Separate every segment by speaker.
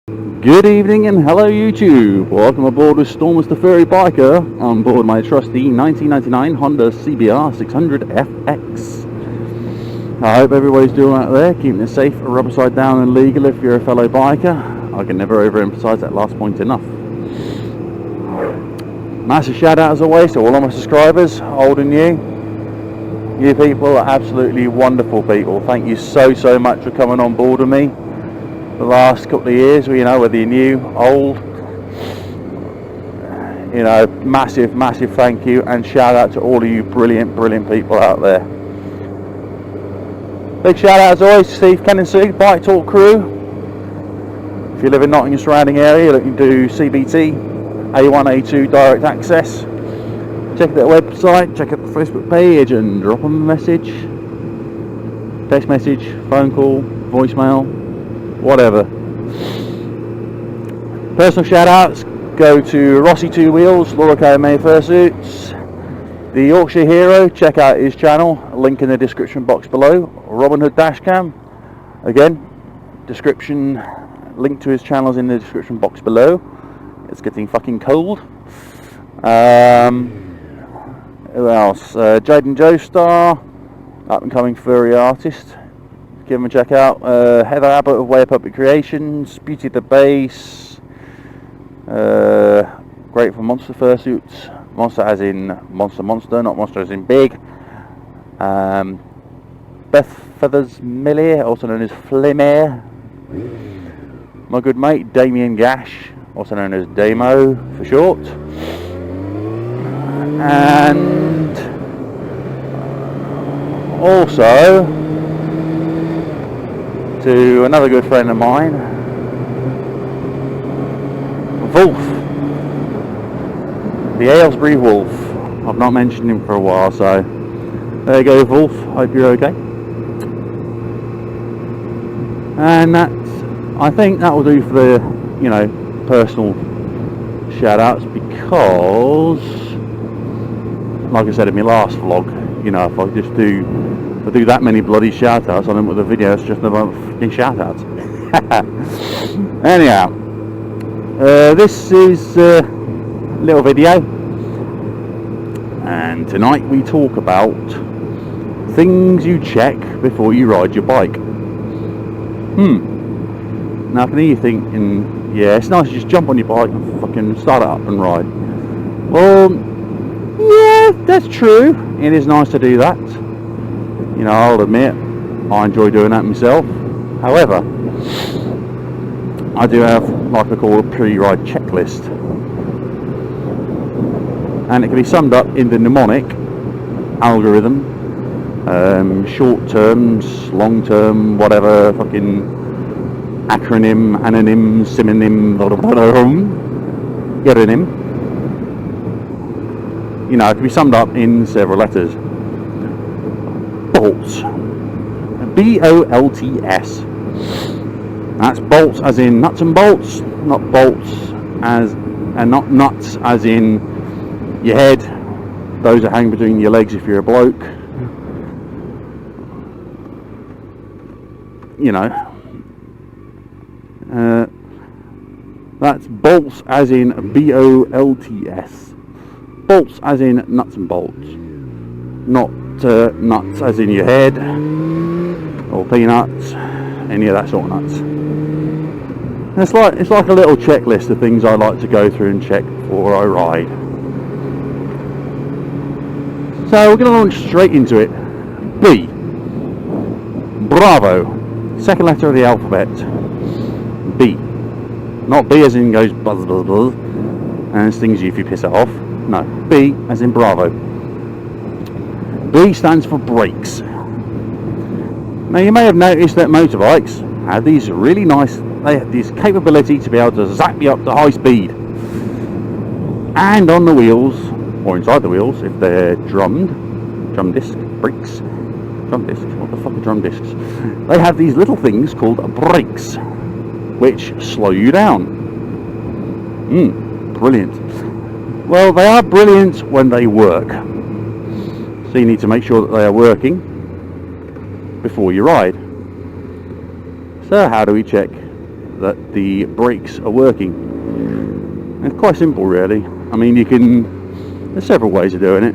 Speaker 1: Good evening and hello YouTube. Welcome aboard with Stormus-Furry biker on board my trusty 1999 Honda CBR 600FX. I hope everybody's doing out there, keeping it safe, rubber side down and legal if you're a fellow biker. I can never overemphasize that last point enough. Massive shout out as always to all of my subscribers, old and new. You people are absolutely wonderful people. Thank you so much for coming on board with me the last couple of years. You know, whether you're new, old, you know, massive thank you and shout out to all of you brilliant people out there. Big shout out as always to Steve, Ken and Sue, Bike Talk crew. If you live in Nottingham surrounding area, you're looking to do CBT, A1, A2 direct access, check their website, check out the Facebook page and drop them a message, text message, phone call, voicemail, whatever. Personal shout outs go to Rossi 2 Wheels, Laura K May Fursuits, the Yorkshire Hero, check out his channel, link in the description box below. Robin Hood Dashcam, again, description, link to his channels in the description box below. It's getting fucking cold. Who else? Jaden Joestar, up and coming furry artist. Give him a check out. Heather Abbott of Way of Puppet Creations, Beauty the Base, great for monster fursuits. Monster as in monster, not monster as in big. Beth Feathers Millier, also known as Flimare. My good mate Damien Gash, also known as Damo for short. And also to another good friend of mine, Wolf, the Aylesbury Wolf. I've not mentioned him for a while, so there you go, Wolf. Hope you're okay. And I think that will do for the, you know, personal shout outs, because like I said in my last vlog, you know, if I do that many bloody shout outs on them with the video, it's just about fucking shout outs. Anyhow, this is a little video, and tonight we talk about things you check before you ride your bike. Now I can hear you thinking, yeah, it's nice to just jump on your bike and fucking start it up and ride. Well, yeah, that's true. It is nice to do that. You know, I'll admit, I enjoy doing that myself. However, I do have, like I call, a pre-ride checklist. And it can be summed up in the mnemonic algorithm. Short terms, long term, whatever, fucking acronym, anonym, synonym, geronym. You know, it can be summed up in several letters. Bolts. B-O-L-T-S. That's bolts as in nuts and bolts, not bolts as, and not nuts as in your head. Those that hang between your legs if you're a bloke. You know. That's bolts as in B-O-L-T-S. Bolts as in nuts and bolts, not nuts as in your head or peanuts, any of that sort of nuts. It's like a little checklist of things I like to go through and check before I ride. So we're going to launch straight into it. B. Bravo. Second letter of the alphabet. B. Not B as in goes buzz buzz buzz and stings you if you piss it off. No, B as in Bravo. B stands for brakes. Now you may have noticed that motorbikes have these really nice, they have this capability to be able to zap you up to high speed. And on the wheels, or inside the wheels, if they're drum disc, brakes, drum discs, what the fuck are drum discs? They have these little things called brakes, which slow you down. Brilliant. Well, they are brilliant when they work. So you need to make sure that they are working before you ride. So how do we check that the brakes are working. It's quite simple really. I mean, there's several ways of doing it,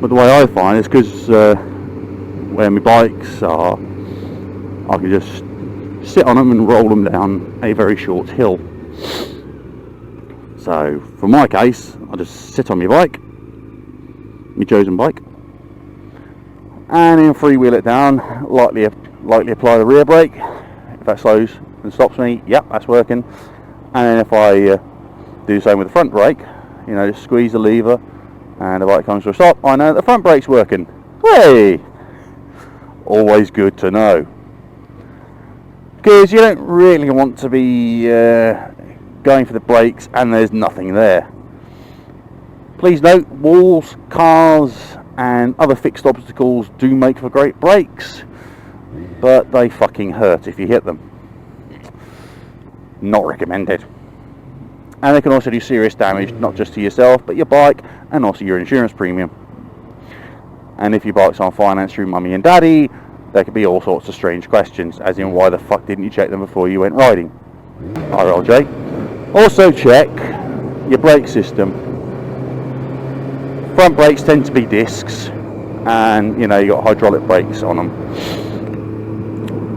Speaker 1: but the way I find is because where my bikes are, I can just sit on them and roll them down a very short hill. So for my case, I just sit on my bike, my chosen bike, and then freewheel it down, lightly apply the rear brake. If that slows and stops me, yep, that's working. And then if I do the same with the front brake, you know, just squeeze the lever and the bike comes to a stop, I know the front brake's working. Hey! Always good to know. Because you don't really want to be going for the brakes and there's nothing there. Please note, walls, cars and other fixed obstacles do make for great brakes, but they fucking hurt if you hit them. Not recommended. And they can also do serious damage, not just to yourself, but your bike and also your insurance premium. And if your bike's on finance through mummy and daddy, there could be all sorts of strange questions, as in why the fuck didn't you check them before you went riding? RLJ. Also check your brake system. Front brakes tend to be discs, and you know, you got hydraulic brakes on them.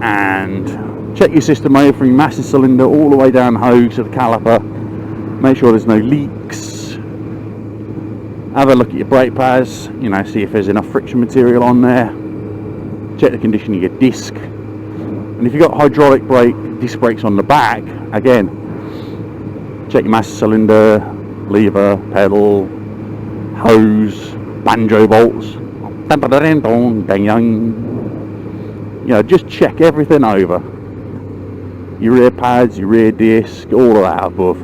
Speaker 1: And check your system over from your master cylinder all the way down the hose to the caliper. Make sure there's no leaks. Have a look at your brake pads, you know, see if there's enough friction material on there. Check the condition of your disc. And if you've got hydraulic disc brakes on the back, again, check your master cylinder, lever, pedal, hose, banjo bolts. You know, just check everything over. Your rear pads, your rear disc, all of that above.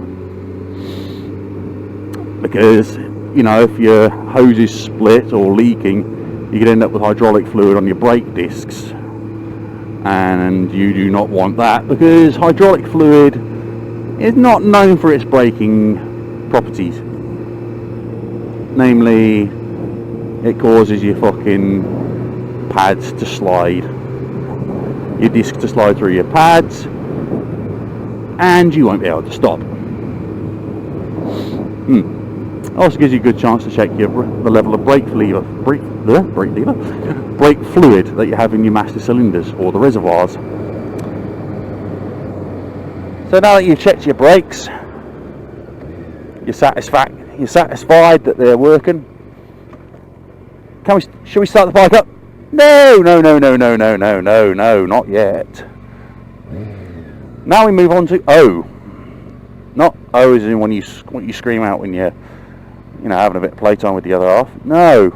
Speaker 1: Because, you know, if your hose is split or leaking, you could end up with hydraulic fluid on your brake discs. And you do not want that, because hydraulic fluid is not known for its braking properties. Namely, it causes your fucking pads to slide, your disc to slide through your pads, and you won't be able to stop. Also gives you a good chance to check the level of brake fluid that you have in your master cylinders or the reservoirs. So now that you've checked your brakes, you're satisfied that they're working. Shall we start the bike up? No, not yet. Now we move on to O. Not O as in what you scream out when you're, you know, having a bit of playtime with the other half. No.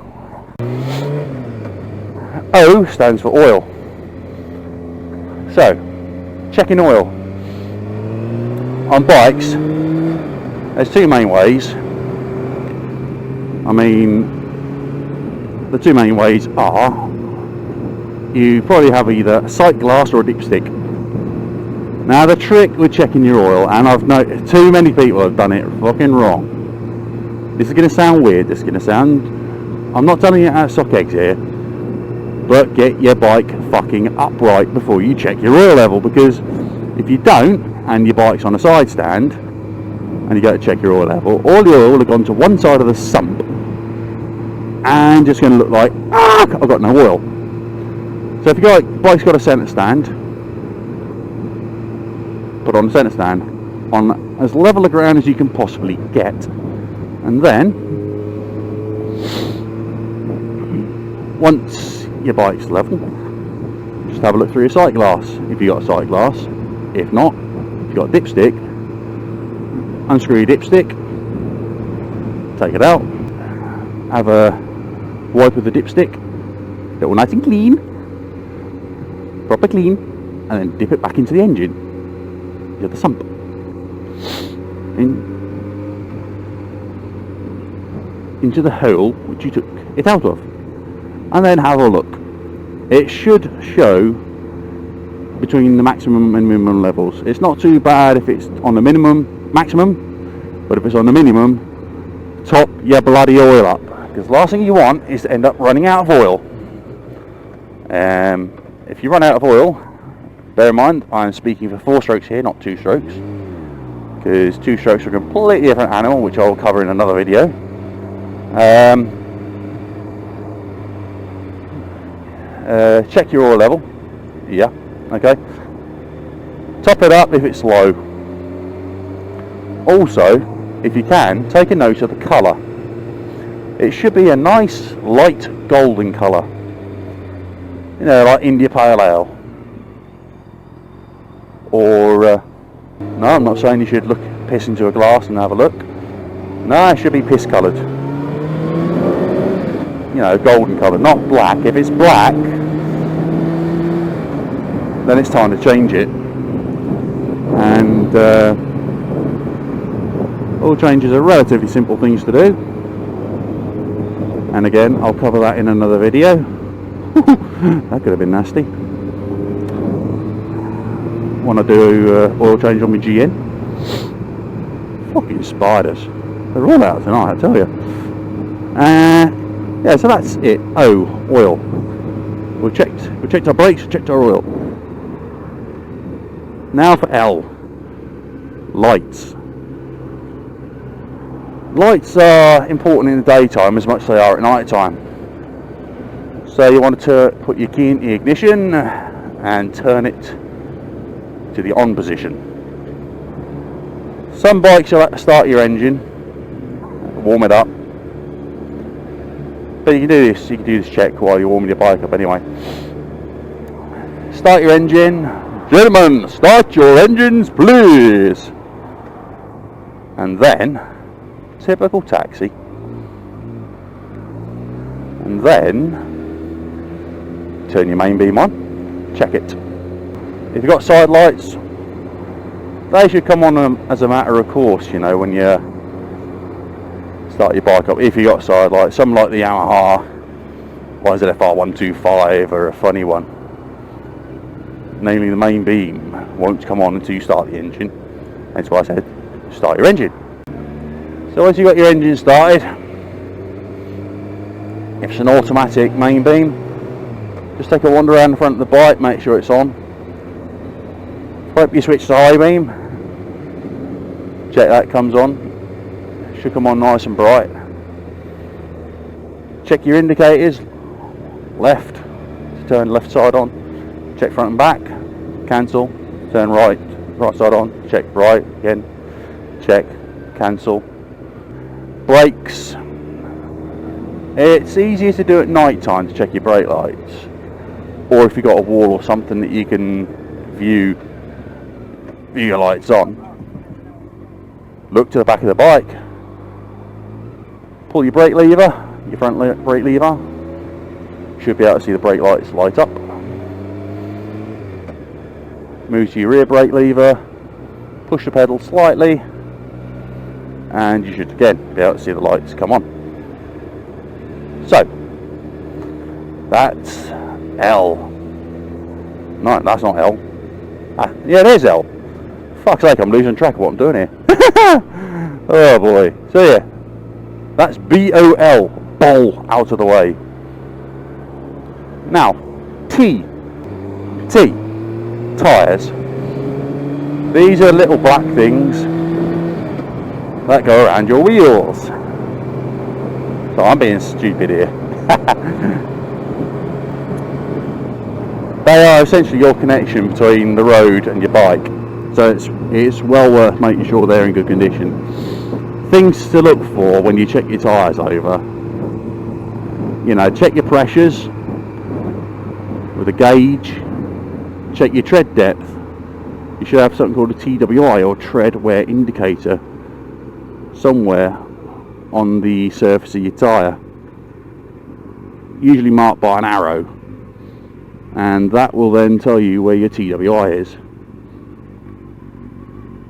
Speaker 1: O stands for oil. So, checking oil. On bikes, there's two main ways. I mean, the two main ways are, you probably have either a sight glass or a dipstick. Now the trick with checking your oil, and I've noticed too many people have done it fucking wrong. This is going to sound weird, I'm not telling you how to suck eggs here, but get your bike fucking upright before you check your oil level, because if you don't, and your bike's on a side stand, and you go to check your oil level, all the oil will have gone to one side of the sump, and just going to look like, I've got no oil. So if your bike's got a centre stand, put on the centre stand on as level a ground as you can possibly get, and then once your bike's level, just have a look through your sight glass if you've got a sight glass. If not, if you've got a dipstick, unscrew your dipstick, take it out, have a wipe with the dipstick, get it all nice and clean, proper clean, and then dip it back into the engine, into the sump, into the hole which you took it out of, and then have a look. It should show between the maximum and minimum levels. It's not too bad if it's on the maximum, but if it's on the minimum, top your bloody oil up, because the last thing you want is to end up running out of oil. If you run out of oil, Bear in mind, I'm speaking for 4 strokes here, not 2 strokes, because 2 strokes are a completely different animal, which I'll cover in another video. Check your oil level. Yeah, okay. Top it up if it's low. Also, if you can, take a note of the colour. It should be a nice light golden colour, you know, like India Pale Ale. Or no, I'm not saying you should piss into a glass and have a look. No, it should be piss coloured, you know, golden coloured, not black. If it's black, then it's time to change it. And oil changes are relatively simple things to do, and again I'll cover that in another video. That could have been nasty. When I do oil change on my GN, fucking spiders, they're all out tonight, I tell you. Yeah, so that's it. O, oil. We checked our brakes, we checked our oil. Now for L, lights. Lights are important in the daytime as much as they are at night time. So you want to put your key in the ignition and turn it to the on position. Some bikes you'll have to start your engine, warm it up. But you can do this check while you're warming your bike up anyway. Start your engine. Gentlemen, start your engines please. And then typical taxi, and then turn your main beam on, check it. If you've got side lights, they should come on as a matter of course, you know, when you start your bike up. If you've got side lights, some like the Yamaha YZF-R 125 are a funny one, namely the main beam won't come on until you start the engine. That's why I said start your engine. So once you've got your engine started, if it's an automatic main beam, just take a wander around the front of the bike, make sure it's on. Flip your switch to high beam, check that comes on. It should come on nice and bright. Check your indicators, left to turn left side on, check front and back, cancel, turn right side on, check right again, check, cancel. Brakes, it's easier to do at night time to check your brake lights, or if you've got a wall or something that you can view your lights on. Look to the back of the bike, pull your brake lever, your front brake lever, should be able to see the brake lights light up. Move to your rear brake lever, push the pedal slightly, and you should again be able to see the lights come on. So that's L. No, that's not L. Yeah, it is L. Fuck's sake, I'm losing track of what I'm doing here. Oh boy. So yeah, that's B-O-L. Bowl, out of the way. Now T. Tyres. These are little black things that go around your wheels. So I'm being stupid here. They are essentially your connection between the road and your bike, so it's well worth making sure they're in good condition. Things to look for when you check your tyres over, you know, check your pressures with a gauge, check your tread depth. You should have something called a TWI, or tread wear indicator, somewhere on the surface of your tyre, usually marked by an arrow, and that will then tell you where your TWI is.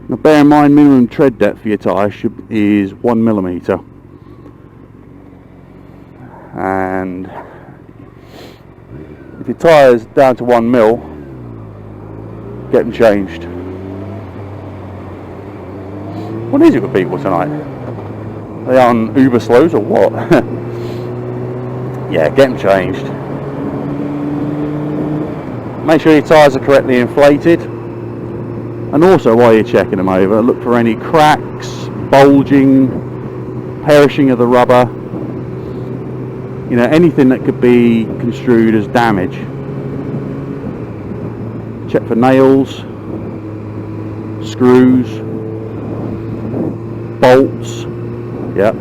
Speaker 1: Now bear in mind, minimum tread depth for your tyre is 1 millimetre, and if your tyre's down to 1 mil, get them changed. What is it with people tonight? Are they on Uber slows or what? Yeah, get them changed. Make sure your tyres are correctly inflated, and also while you're checking them over, look for any cracks, bulging, perishing of the rubber, you know, anything that could be construed as damage. Check for nails, screws, bolts. Yep,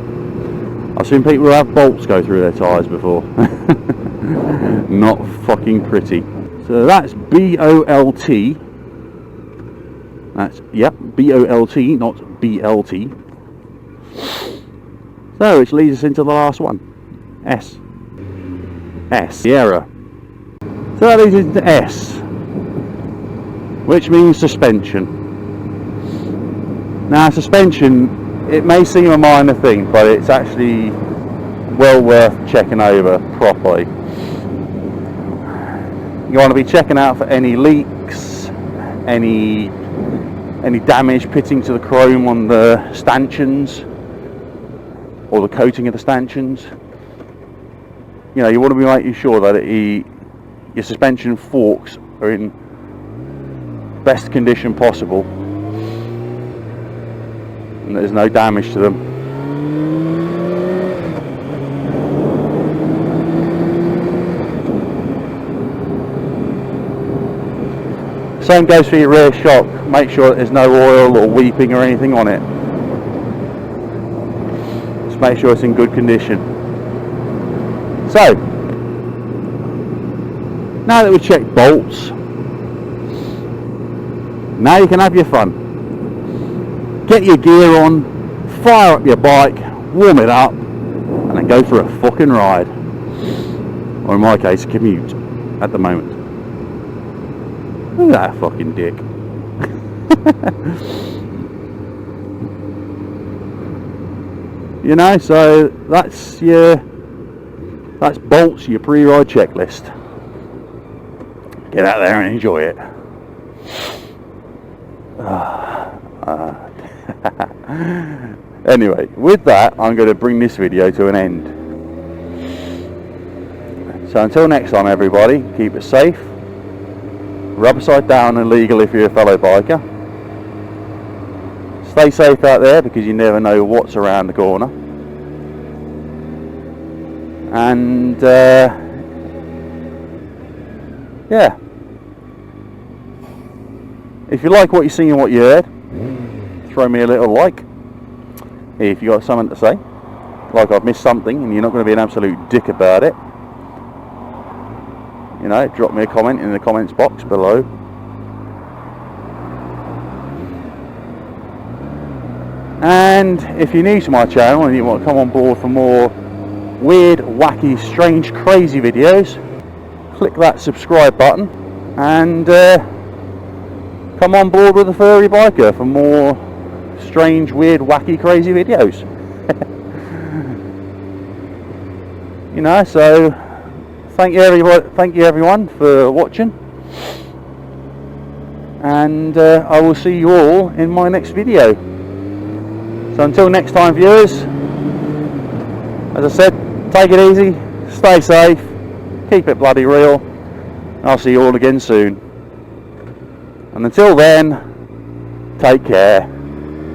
Speaker 1: I've seen people who have bolts go through their tyres before. Not fucking pretty. So that's B-O-L-T. That's, yep, B-O-L-T, not B-L-T. So, which leads us into the last one. S. Sierra. So that leads into S, which means suspension. Now, suspension, it may seem a minor thing, but it's actually well worth checking over properly. You want to be checking out for any leaks, any damage pitting to the chrome on the stanchions or the coating of the stanchions. You know, you want to be making sure that your suspension forks are in best condition possible and there's no damage to them. Same goes for your rear shock. Make sure that there's no oil or weeping or anything on it. Just make sure it's in good condition. So, now that we've checked bolts, now you can have your fun. Get your gear on, fire up your bike, warm it up, and then go for a fucking ride. Or in my case, a commute at the moment. Look at that fucking dick. You know, so that's bolts, your pre-ride checklist. Get out there and enjoy it. Anyway, with that, I'm going to bring this video to an end. So until next time, everybody, keep it safe. Rubber side down and legal if you're a fellow biker. Stay safe out there because you never know what's around the corner. And yeah, if you like what you see and what you heard, throw me a little like. If you got something to say, like I've missed something and you're not going to be an absolute dick about it, you know, drop me a comment in the comments box below. And if you're new to my channel and you want to come on board for more weird, wacky, strange, crazy videos, click that subscribe button and come on board with the Furry Biker for more strange, weird, wacky, crazy videos. You know, so thank you everyone for watching, and I will see you all in my next video. So until next time, viewers, as I said, take it easy, stay safe, keep it bloody real, and I'll see you all again soon. And until then, take care.